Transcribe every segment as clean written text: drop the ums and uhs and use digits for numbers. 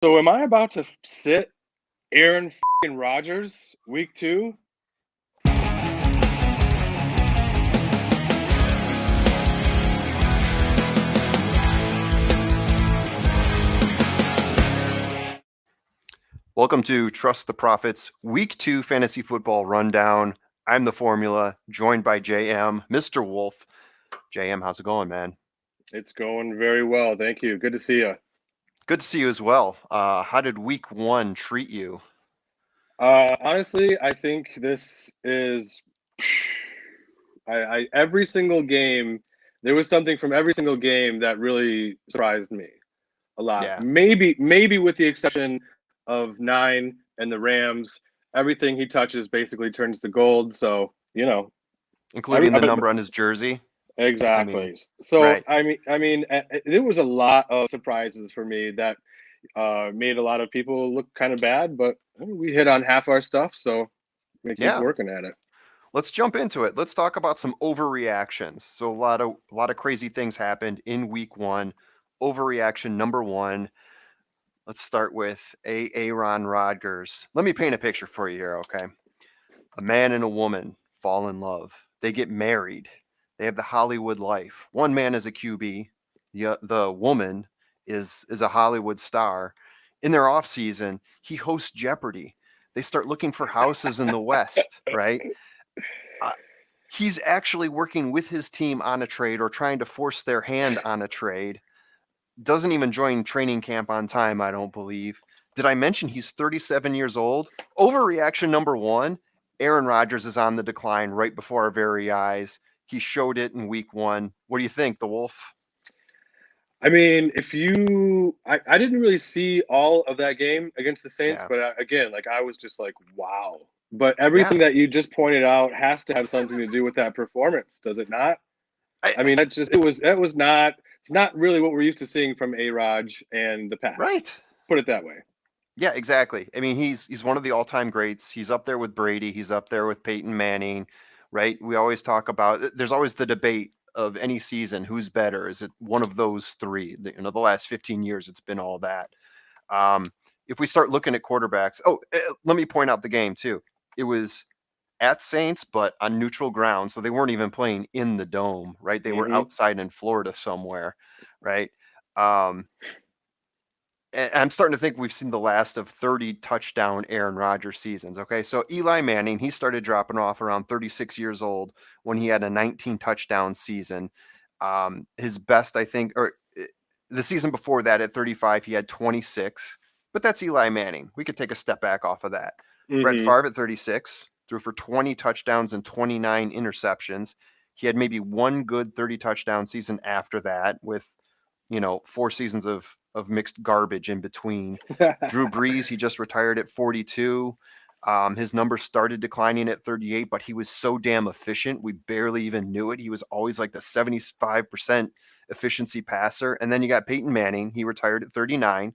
So am I about to sit Aaron Rodgers week 2? Welcome to Trust the Profits Week 2 Fantasy Football Rundown. I'm the Formula, joined by JM, Mr. Wolf. JM, how's it going, man? It's going very well. Thank you. Good to see you. Good to see you as well. How did Week 1 treat you? Honestly, I think this is every single game. There was something from every single game that really surprised me a lot. Yeah. Maybe with the exception of 9 and the Rams, everything he touches basically turns to gold. So, Including the number on his jersey. Exactly. Right. There was a lot of surprises for me that made a lot of people look kind of bad, but we hit on half our stuff, so we keep working at it. Let's jump into it. Let's talk about some overreactions. So a lot of crazy things happened in Week 1. Overreaction number 1. Let's start with Aaron Rodgers. Let me paint a picture for you here, okay? A man and a woman fall in love. They get married. They have the Hollywood life. One man is a QB. The woman is a Hollywood star. In their off season, he hosts Jeopardy. They start looking for houses in the West, right? He's actually working with his team on a trade or trying to force their hand on a trade. Doesn't even join training camp on time, I don't believe. Did I mention he's 37 years old? Overreaction number 1. Aaron Rodgers is on the decline right before our very eyes. He showed it in Week 1. What do you think, the Wolf? I mean, I didn't really see all of that game against the Saints, but again, I was just like, wow. But everything that you just pointed out has to have something to do with that performance, does it not? It's not really what we're used to seeing from A-Raj and the Pats. Right. Put it that way. Yeah, exactly. I mean, he's one of the all-time greats. He's up there with Brady. He's up there with Peyton Manning, right? We always talk about, there's always the debate of any season, who's better? Is it one of those three? The last 15 years, it's been all that. If we start looking at quarterbacks, let me point out the game too. It was at Saints, but on neutral ground. So they weren't even playing in the dome, right? They were outside in Florida somewhere, right? And I'm starting to think we've seen the last of 30 touchdown Aaron Rodgers seasons. Okay. So Eli Manning, he started dropping off around 36 years old when he had a 19 touchdown season. His best, I think, or the season before that at 35, he had 26, but that's Eli Manning. We could take a step back off of that. Brett Favre at 36 threw for 20 touchdowns and 29 interceptions. He had maybe one good 30 touchdown season after that with, 4 seasons of mixed garbage in between. Drew Brees, he just retired at 42. His numbers started declining at 38, but he was so damn efficient. We barely even knew it. He was always like the 75% efficiency passer. And then you got Peyton Manning. He retired at 39,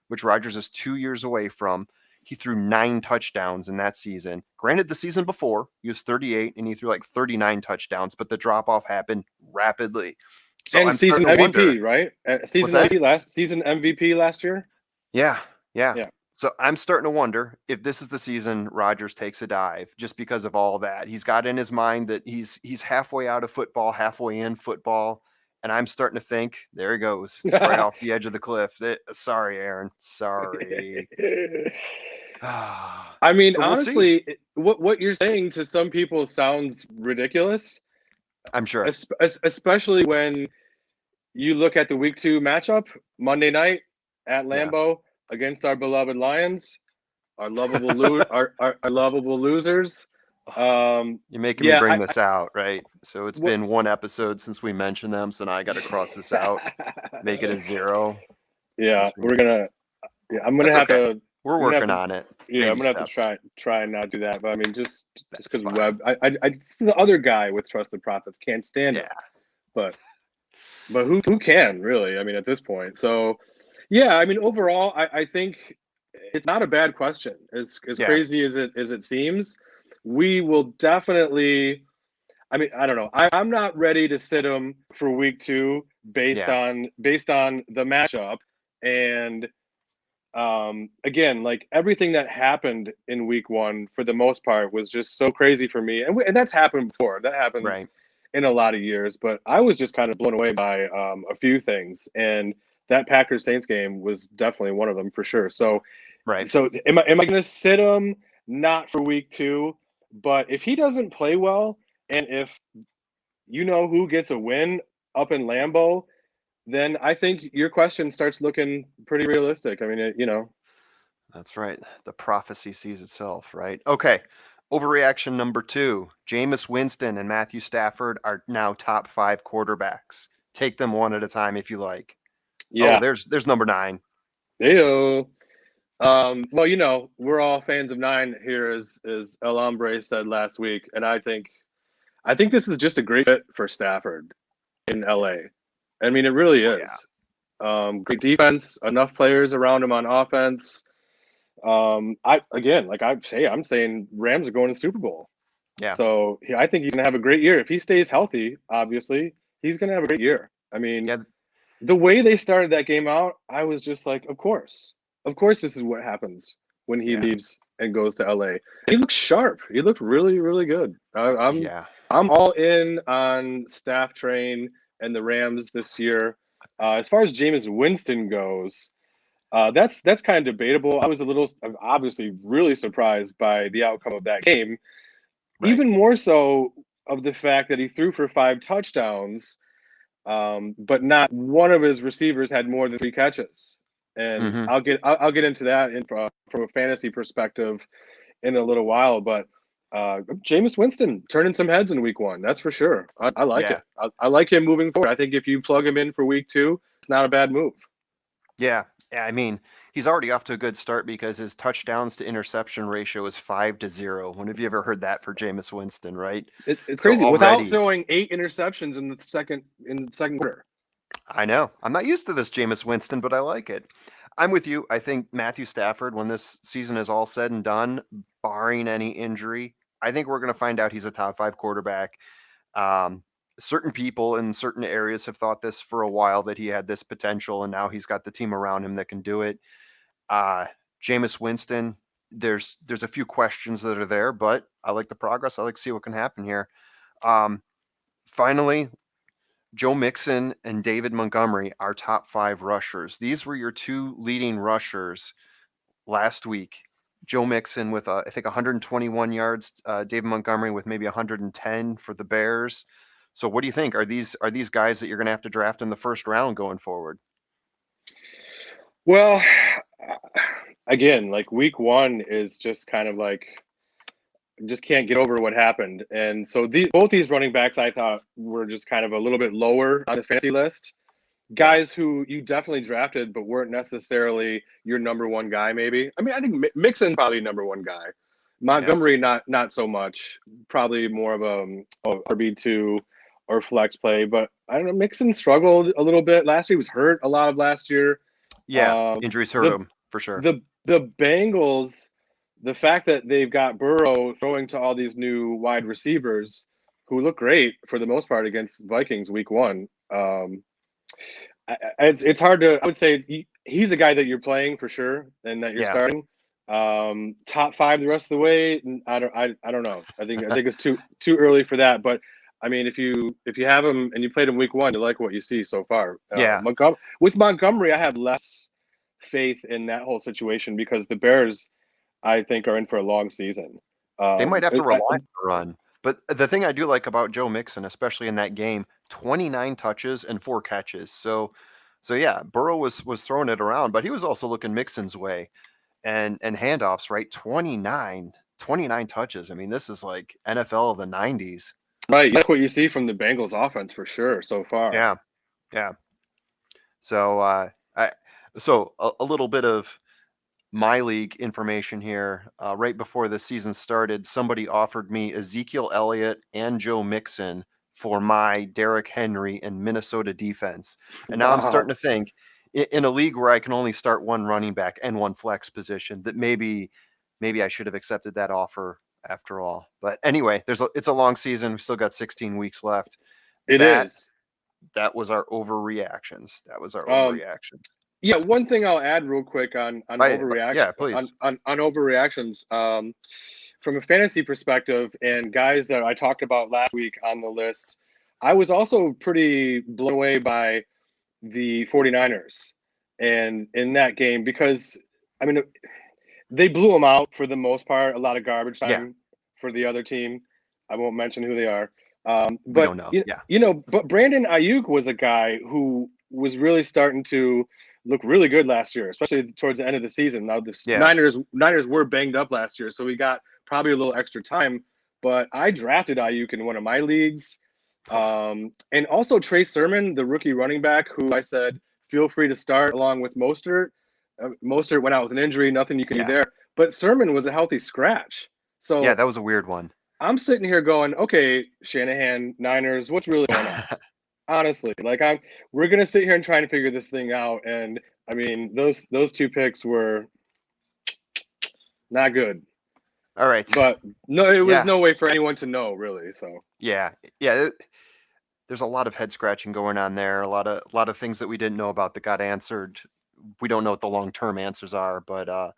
which Rodgers is 2 years away from. He threw 9 touchdowns in that season. Granted, the season before, he was 38 and he threw like 39 touchdowns, but the drop-off happened rapidly. So and I'm season MVP, wonder, right? Season MVP last year? Yeah. So I'm starting to wonder if this is the season Rodgers takes a dive just because of all that. He's got in his mind that he's halfway out of football, halfway in football. And I'm starting to think, there he goes, right off the edge of the cliff. Sorry, Aaron. Sorry. I mean, so honestly, what you're saying to some people sounds ridiculous. I'm sure. Especially when you look at the Week 2 matchup, Monday night at Lambeau against our beloved Lions, our lovable our lovable losers. You're making me bring this out, right? So it's been one episode since we mentioned them, so now I got to cross this out, make it a 0. Yeah, I'm gonna have to. We're working on it. Yeah, I'm gonna have to try and not do that. But I mean, just because Webb, I the other guy with Trusted Profits can't stand it. But who can really? I mean, at this point. So, yeah, I mean, overall, I think it's not a bad question. As crazy as it seems, we will definitely. I mean, I don't know. I'm not ready to sit him for Week 2 based on the matchup and again, like everything that happened in week one for the most part was just so crazy for me. And that's happened before. That happens Right. in a lot of years, but I was just kind of blown away by a few things. And that Packers Saints game was definitely one of them for sure. So, Right. so am I going to sit him? Not for week two, but if he doesn't play well, and if you know who gets a win up in Lambeau, then I think your question starts looking pretty realistic. I mean, That's right. The prophecy sees itself, right? Okay. Overreaction number 2. Jameis Winston and Matthew Stafford are now top 5 quarterbacks. Take them one at a time if you like. Oh, yeah. there's number 9. Heyo. Well, we're all fans of 9 here, as El Hombre said last week, and I think this is just a great fit for Stafford in LA. I mean, it really Oh yeah. is. Great defense, enough players around him on offense. I'm saying Rams are going to the Super Bowl. Yeah. So I think he's going to have a great year if he stays healthy. Obviously, he's going to have a great year. I mean, Yeah. the way they started that game out, I was just like, of course, this is what happens when he Yeah. leaves and goes to LA. And he looked sharp. He looked really, really good. Yeah. I'm all in on Staff Train and the Rams this year. As far as Jameis Winston goes, that's kind of debatable. I was obviously really surprised by the outcome of that game. Right. Even more so of the fact that he threw for 5 touchdowns, but not one of his receivers had more than 3 catches. And Mhm. I'll get into that from a fantasy perspective in a little while. But Jameis Winston turning some heads in week one, that's for sure. I like Yeah. it. I like him moving forward. I think if you plug him in for week 2, it's not a bad move. Yeah. Yeah, I mean, he's already off to a good start because his touchdowns to interception ratio is 5-0. When have you ever heard that for Jameis Winston, right? It's So crazy without already, throwing 8 interceptions in the second quarter. I know. I'm not used to this Jameis Winston, but I like it. I'm with you. I think Matthew Stafford, when this season is all said and done, barring any injury, I think we're going to find out he's a top 5 quarterback. Um, certain people in certain areas have thought this for a while, that he had this potential, and now he's got the team around him that can do it. Jameis Winston, there's a few questions that are there, but I like the progress. I like to see what can happen here. Um, Finally, Joe Mixon and David Montgomery are top 5 rushers. These were your 2 leading rushers last week. Joe Mixon with I think 121 yards. David Montgomery with maybe 110 for the Bears. So what do you think? Are these guys that you're going to have to draft in the first round going forward? Well, again, like week one is just kind of like just can't get over what happened. And so both these running backs I thought were just kind of a little bit lower on the fantasy list. Yeah, Guys who you definitely drafted but weren't necessarily your number one guy, maybe. I mean, I think Mixon probably number one guy. yeah, Montgomery not so much. Probably more of a RB2 or flex play. But I don't know, Mixon struggled a little bit last year. He was hurt a lot of last year. yeah. Um, Injuries hurt the him for sure. the Bengals, the fact that they've got Burrow throwing to all these new wide receivers who look great for the most part against Vikings week one. It's hard to. I would say he's a guy that you're playing for sure and that you're Yeah, starting. Top 5 the rest of the way. I don't know. I think it's too early for that. But I mean, if you have him and you played him week one, you like what you see so far. yeah. With Montgomery, I have less faith in that whole situation because the Bears, I think, are in for a long season. They might have to I, rely on the run. But the thing I do like about Joe Mixon, especially in that game, 29 touches and 4 catches. So yeah, Burrow was throwing it around, but he was also looking Mixon's way, and handoffs, right? 29 touches. I mean, this is like NFL of the 90s. right, you like what you see from the Bengals offense for sure so far. Yeah. Yeah. So I so a little bit of my league information here. Right before the season started, somebody offered me Ezekiel Elliott and Joe Mixon for my Derrick Henry and Minnesota defense. And now I'm starting Wow. to think, in a league where I can only start one running back and one flex position, that maybe I should have accepted that offer after all. But anyway, it's a long season. We still got 16 weeks left. It That is. that was our overreactions. That was our Um, overreactions. Yeah, one thing I'll add real quick on overreaction. Yeah, please. On overreactions. From a fantasy perspective, and guys that I talked about last week on the list, I was also pretty blown away by the 49ers and in that game because, I mean, they blew them out for the most part. A lot of garbage time for the other team. I won't mention who they are. We don't know. But Brandon Ayuk was a guy who was really starting to look really good last year, especially towards the end of the season. Now the Niners were banged up last year, so we got probably a little extra time. But I drafted Ayuk in one of my leagues. And also Trey Sermon, the rookie running back, who I said, feel free to start along with Mostert. Mostert went out with an injury, nothing you can do there. But Sermon was a healthy scratch. So yeah, that was a weird one. I'm sitting here going, okay, Shanahan, Niners, what's really going on? Honestly, like we're gonna sit here and try and figure this thing out. And I mean, those two picks were not good. All right, but no, it was no way for anyone to know, really. So yeah. There's a lot of head scratching going on there. A lot of things that we didn't know about that got answered. We don't know what the long-term answers are, but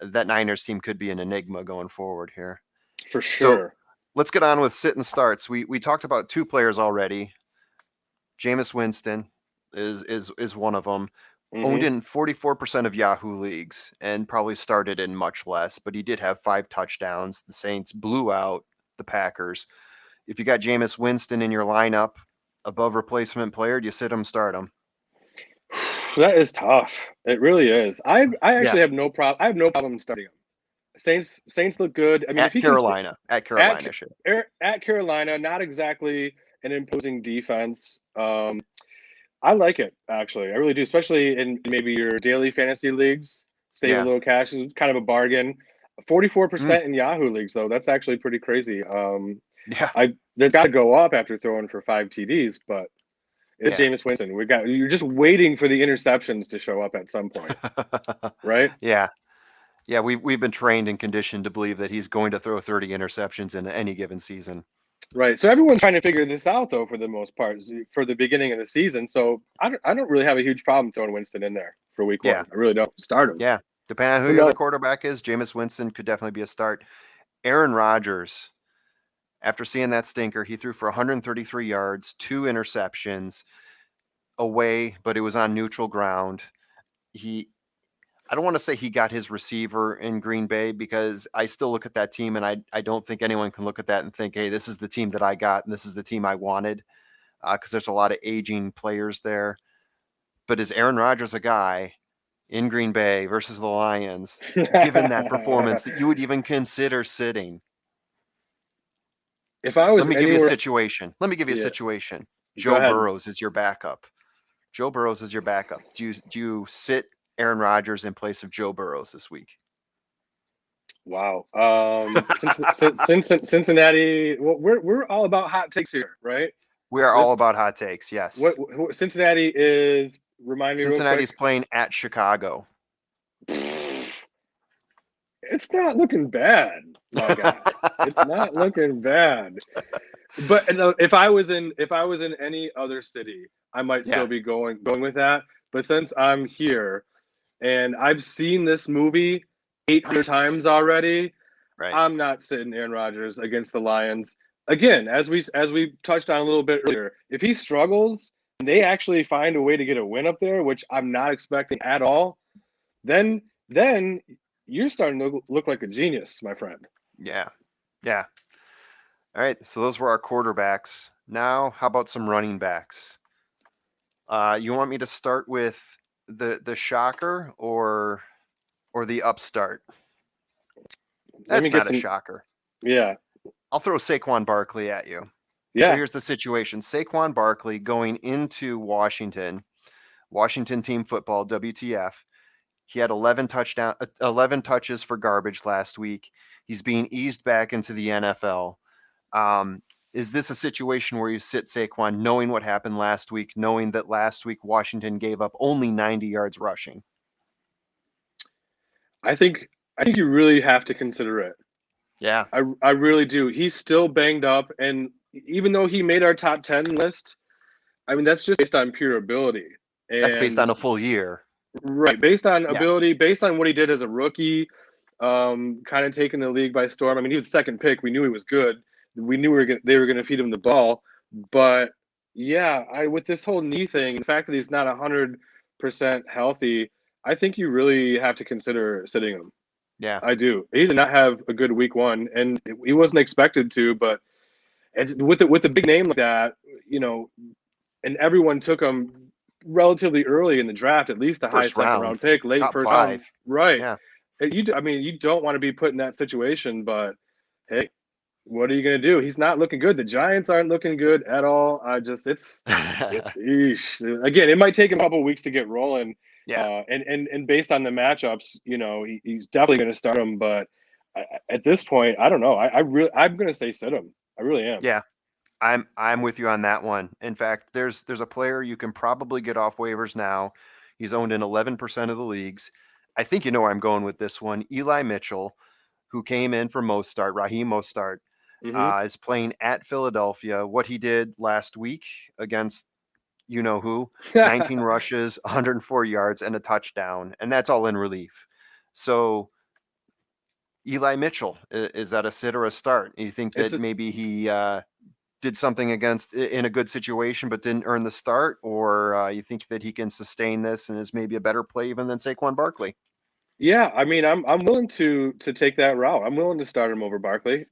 that Niners team could be an enigma going forward here. For sure. So let's get on with sit and starts. We talked about two players already. Jameis Winston is one of them. Mm-hmm. Owned in 44% of Yahoo leagues and probably started in much less, but he did have 5 touchdowns. The Saints blew out the Packers. If you got Jameis Winston in your lineup above replacement player, do you sit him, start him? That is tough. It really is. I actually have no problem. I have no problem starting him. Saints look good. I mean, at Carolina, at Carolina, not exactly an imposing defense. I like it, actually. I really do, especially in maybe your daily fantasy leagues. Save a little cash. It's kind of a bargain. 44% in Yahoo leagues, though. That's actually pretty crazy. They've got to go up after throwing for 5 TDs, but it's Jameis Winston. You're just waiting for the interceptions to show up at some point, right? Yeah. We've been trained and conditioned to believe that he's going to throw 30 interceptions in any given season. Right. So everyone's trying to figure this out, though, for the most part, for the beginning of the season. So I don't really have a huge problem throwing Winston in there for week 1. I really don't. Start him. Yeah. Depending on who your other quarterback is, Jameis Winston could definitely be a start. Aaron Rodgers, after seeing that stinker, he threw for 133 yards, 2 interceptions away, but it was on neutral ground. I don't want to say he got his receiver in Green Bay because I still look at that team and I don't think anyone can look at that and think, hey, this is the team that I got and this is the team I wanted, because there's a lot of aging players there. But is Aaron Rodgers a guy in Green Bay versus the Lions, given that performance, that you would even consider sitting? If I was Let me give you a situation. Joe Burrows is your backup. Do you sit Aaron Rodgers in place of Joe Burrows this week? Wow. Cincinnati. Well, we're all about hot takes here, right? We are all about hot takes. Yes. What Cincinnati is? Remind me. Cincinnati's playing at Chicago. It's not looking bad, my guy. It's not looking bad. But if I was in any other city, I might still be going with that. But since I'm here, and I've seen this movie 800 times already, I'm not sitting Aaron Rodgers against the Lions. Again, as we touched on a little bit earlier, if he struggles and they actually find a way to get a win up there, which I'm not expecting at all, then you're starting to look like a genius, my friend. Yeah. All right, so those were our quarterbacks. Now, how about some running backs? You want me to start with the shocker or the upstart? That's not a shocker. Yeah. I'll throw Saquon Barkley at you. Yeah. So here's the situation. Saquon Barkley going into Washington Team Football, WTF. He had 11 touches for garbage last week. He's being eased back into the NFL. Is this a situation where you sit Saquon knowing what happened last week, knowing that last week Washington gave up only 90 yards rushing? I think you really have to consider it. Yeah. I really do. He's still banged up, and even though he made our top 10 list, I mean, that's just based on pure ability. That's based on a full year. Right. Based on Yeah. ability, based on what he did as a rookie, kind of taking the league by storm. I mean, he was second pick. We knew he was good. We knew they were going to feed him the ball. But yeah, with this whole knee thing, the fact that he's not 100% healthy, I think you really have to consider sitting him. Yeah. I do. He did not have a good week one, and he wasn't expected to. But it's with a big name like that, and everyone took him relatively early in the draft, at least a high First second round, round pick, late top first round, 5. right? Yeah. You don't want to be put in that situation, but hey, what are you going to do? He's not looking good. The Giants aren't looking good at all. Again, it might take him a couple of weeks to get rolling. Yeah. And based on the matchups, he's definitely going to start him. But at this point, I don't know. I'm going to say sit him. I really am. Yeah. I'm with you on that one. In fact, there's a player you can probably get off waivers now. He's owned in 11% of the leagues. I think you know where I'm going with this one. Eli Mitchell, who came in for Raheem Mostart, is playing at Philadelphia. What he did last week against you know who, 19 rushes, 104 yards, and a touchdown, and that's all in relief. So Eli Mitchell, is that a sit or a start? You think that maybe he did something in a good situation but didn't earn the start, or you think that he can sustain this and is maybe a better play even than Saquon Barkley? Yeah, I mean, I'm willing to take that route. I'm willing to start him over Barkley.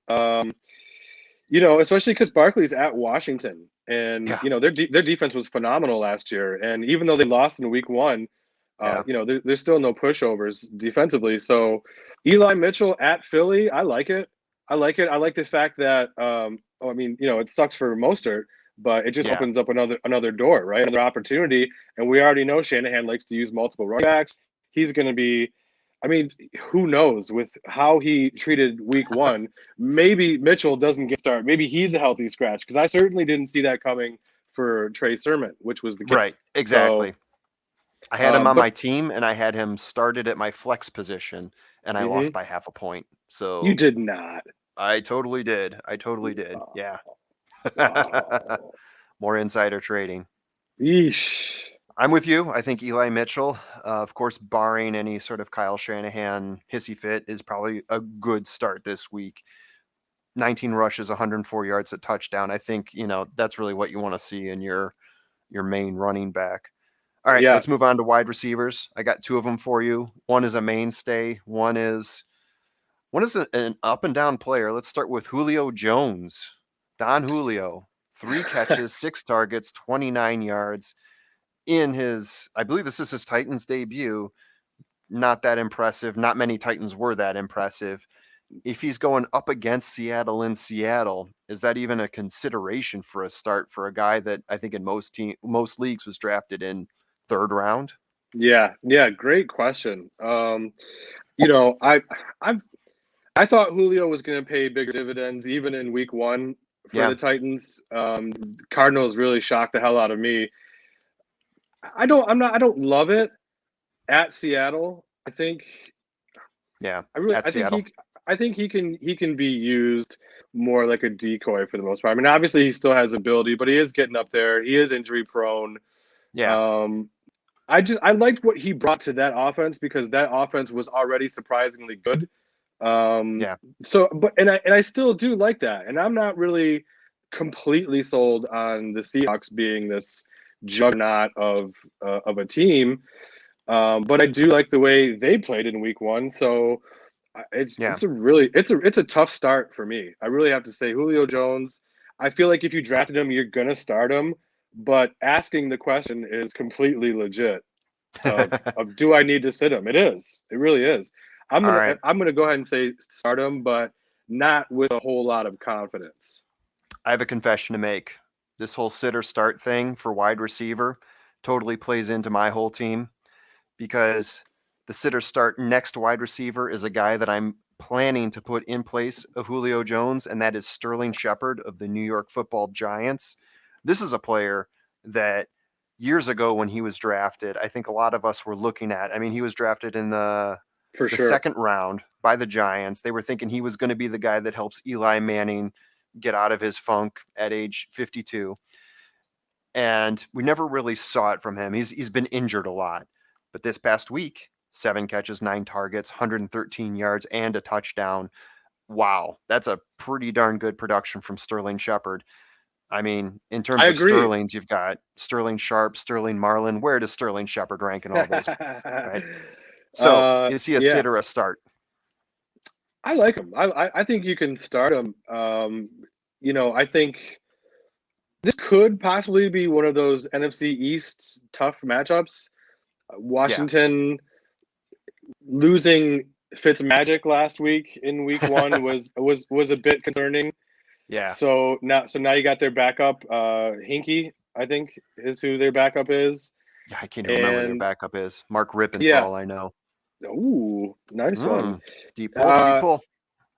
Especially because Barkley's at Washington, and Yeah. their defense was phenomenal last year. And even though they lost in week one, Yeah. there's still no pushovers defensively. So Eli Mitchell at Philly, I like it. I like the fact that it sucks for Mostert, but it just Yeah. opens up another door, right? Another opportunity. And we already know Shanahan likes to use multiple running backs. He's going to be. I mean, who knows with how he treated week one? Maybe Mitchell doesn't get started. Maybe he's a healthy scratch, because I certainly didn't see that coming for Trey Sermon, which was the case. Right. Exactly. So, I had him on but my team, and I had him started at my flex position, and I lost by half a point. So you did not. I totally did. Yeah. Wow. More insider trading. Yeesh. I'm with you. I think Eli Mitchell, of course, barring any sort of Kyle Shanahan hissy fit, is probably a good start this week. 19 rushes, 104 yards, a touchdown. I think, that's really what you want to see in your main running back. All right, Yeah. let's move on to wide receivers. I got 2 of them for you. One is a mainstay. One is an up and down player. Let's start with Julio Jones. Don Julio, 3 catches, 6 targets, 29 yards. I believe this is his Titans debut. Not that impressive. Not many Titans were that impressive. If he's going up against Seattle in Seattle, is that even a consideration for a start for a guy that I think in most leagues was drafted in 3rd round? Yeah. Great question. I thought Julio was going to pay bigger dividends even in week one for the Titans. Cardinals really shocked the hell out of me. I don't love it at Seattle. I think he can be used more like a decoy for the most part. I mean, obviously he still has ability, but he is getting up there. He is injury prone. Yeah. I liked what he brought to that offense, because that offense was already surprisingly good. So, I still do like that, and I'm not really completely sold on the Seahawks being this juggernaut of a team, but I do like the way they played in week one. So it's a tough start for me. I really have to say Julio Jones. I feel like if you drafted him, you're gonna start him, but asking the question is completely legit. Of do I need to sit him? It is. It really is. I'm gonna go ahead and say start him, but not with a whole lot of confidence. I have a confession to make. This whole sit or start thing for wide receiver totally plays into my whole team, because the sit or start next wide receiver is a guy that I'm planning to put in place of Julio Jones, and that is Sterling Shepard of the New York Football Giants. This is a player that years ago when he was drafted, I think a lot of us were looking at. I mean, he was drafted in the 2nd round by the Giants. They were thinking he was going to be the guy that helps Eli Manning get out of his funk at age 52. And we never really saw it from him. He's been injured a lot. But this past week, 7 catches, 9 targets, 113 yards, and a touchdown. Wow, that's a pretty darn good production from Sterling Shepard. I mean, in terms I of agree. Sterlings, you've got Sterling Sharp, Sterling Marlin. Where does Sterling Shepard rank in all those? Right. So, is he a sit or a start? I like him. I think you can start him. I think this could possibly be one of those NFC East tough matchups. Washington losing Fitzmagic last week in week 1 was a bit concerning. Yeah. So now you got their backup, Hinkie, I think is who their backup is. I can't even remember their backup is. Mark Rippon, for all I know. Ooh, nice one. Deep pull.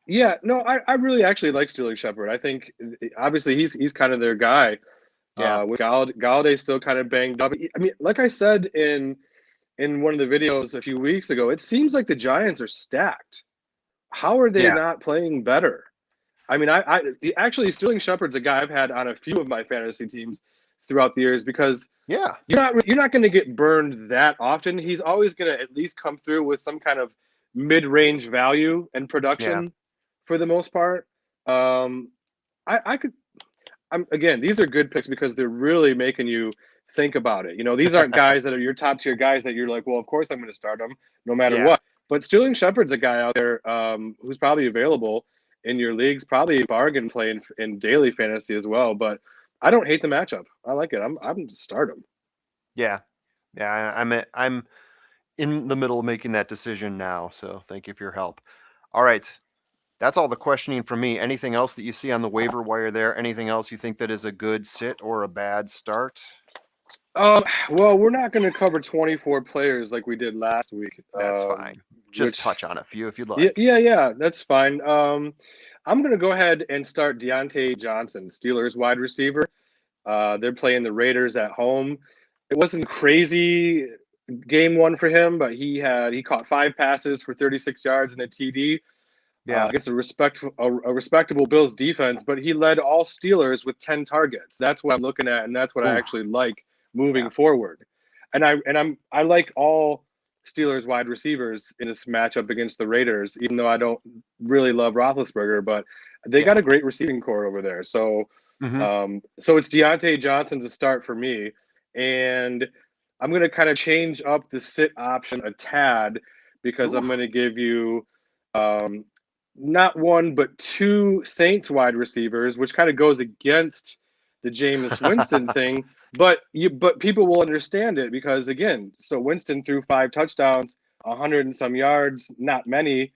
Yeah, no, I really actually like Sterling Shepard. I think obviously he's kind of their guy. Yeah. With Galladay still kind of banged up. I mean, like I said in one of the videos a few weeks ago, it seems like the Giants are stacked. How are they not playing better? I mean, actually Sterling Shepard's a guy I've had on a few of my fantasy teams throughout the years because you're not going to get burned that often. He's always going to at least come through with some kind of mid-range value and production for the most part. Again, these are good picks because they're really making you think about it. These aren't guys that are your top tier guys that you're like, well, of course I'm going to start them no matter what. But Sterling Shepard's a guy out there who's probably available in your leagues, probably a bargain play in daily fantasy as well. But I don't hate the matchup. I like it. I'm to start him. Yeah. I'm in the middle of making that decision now. So thank you for your help. All right. That's all the questioning from me. Anything else that you see on the waiver wire there? Anything else you think that is a good sit or a bad start? Well, we're not going to cover 24 players like we did last week. That's fine. Just touch on a few if you'd like. Yeah, that's fine. I'm going to go ahead and start Deontay Johnson, Steelers wide receiver. They're playing the Raiders at home. It wasn't crazy game 1 for him, but he caught 5 passes for 36 yards and a TD. Against a respectable Bills defense, but he led all Steelers with 10 targets. That's what I'm looking at, and that's what I actually like moving forward. And I like all Steelers wide receivers in this matchup against the Raiders, even though I don't really love Roethlisberger, but they got a great receiving core over there. So so it's Deontay Johnson to start for me. And I'm going to kind of change up the sit option a tad because I'm going to give you not one, but 2 Saints wide receivers, which kind of goes against the Jameis Winston thing. But people will understand it because, again, so Winston threw 5 touchdowns, 100 and some yards, not many.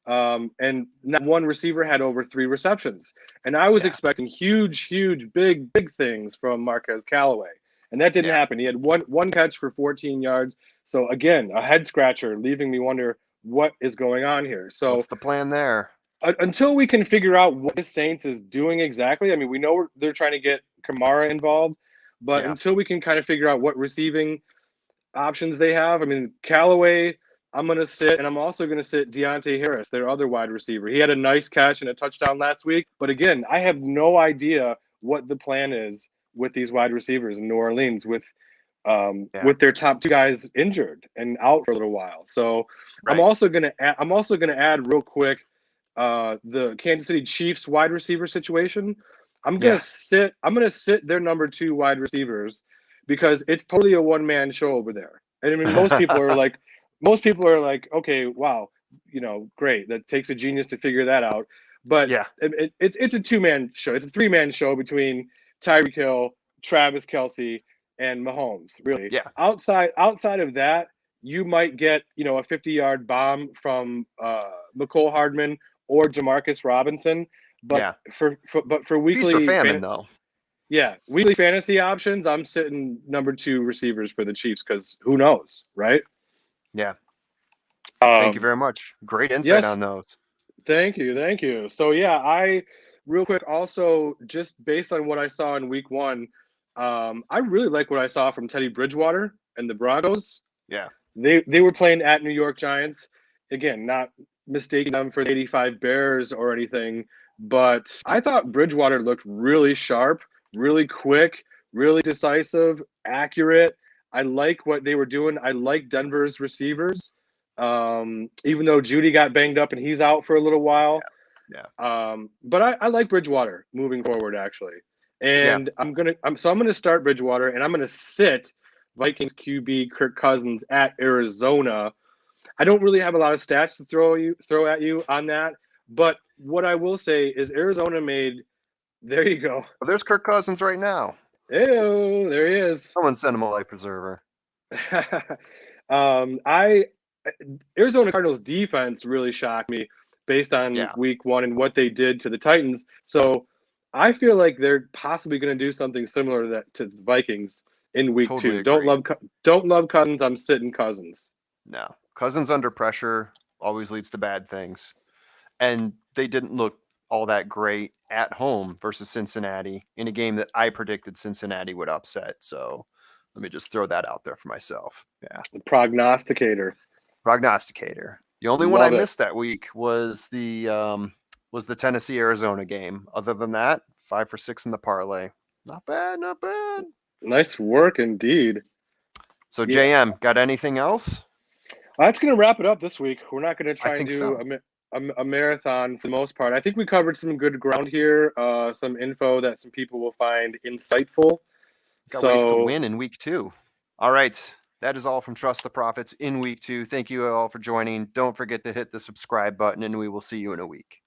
And not one receiver had over 3 receptions. And I was expecting huge, big things from Marquez Callaway. And that didn't happen. He had one catch for 14 yards. So, again, a head scratcher, leaving me wonder what is going on here. So what's the plan there? Until we can figure out what the Saints is doing exactly, I mean, we know they're trying to get Kamara involved, but until we can kind of figure out what receiving options they have, I mean, Callaway, I'm going to sit, and I'm also going to sit Deontay Harris, their other wide receiver. He had a nice catch and a touchdown last week, but again, I have no idea what the plan is with these wide receivers in New Orleans with their top 2 guys injured and out for a little while. So I'm also going to add real quick the Kansas City Chiefs wide receiver situation. I'm going to sit their number 2 wide receivers because it's totally a one-man show over there. And I mean, most people are like, okay, wow, great. That takes a genius to figure that out. But it's a 2-man show. It's a 3-man show between Tyreek Hill, Travis Kelce, and Mahomes, really. Yeah. Outside of that, you might get, a 50-yard bomb from McCole Hardman or Jamarcus Robinson. But for weekly feast or famine, though. Yeah, weekly fantasy options, I'm sitting number 2 receivers for the Chiefs because who knows, right? Yeah. Thank you very much. Great insight on those. Thank you. So real quick, also just based on what I saw in week 1, I really like what I saw from Teddy Bridgewater and the Broncos. Yeah. They were playing at New York Giants. Again, not mistaking them for the 85 Bears or anything, but I thought Bridgewater looked really sharp, really quick, really decisive, accurate. I like what they were doing. I like Denver's receivers, even though Judy got banged up and he's out for a little while. But I like Bridgewater moving forward, actually. And I'm gonna start Bridgewater, and I'm gonna sit Vikings QB Kirk Cousins at Arizona. I don't really have a lot of stats to throw at you on that, but what I will say is Arizona made. There you go. Well, there's Kirk Cousins right now. Hey, there he is. Someone send him a life preserver. Arizona Cardinals defense really shocked me based on week 1 and what they did to the Titans. So I feel like they're possibly going to do something similar to the Vikings in week 2. Agree. Don't love Cousins. I'm sitting Cousins. No, Cousins under pressure always leads to bad things, and they didn't look all that great at home versus Cincinnati in a game that I predicted Cincinnati would upset. So let me just throw that out there for myself. Yeah. Prognosticator. The only one I missed that week was the Tennessee Arizona game. Other than that, 5 for 6 in the parlay. Not bad. Nice work indeed. So JM, got anything else? That's going to wrap it up this week. We're not going to try and do a marathon for the most part. I think we covered some good ground here, some info that some people will find insightful. Got ways to win in week 2. All right. That is all from Trust the Profits in week 2. Thank you all for joining. Don't forget to hit the subscribe button, and we will see you in a week.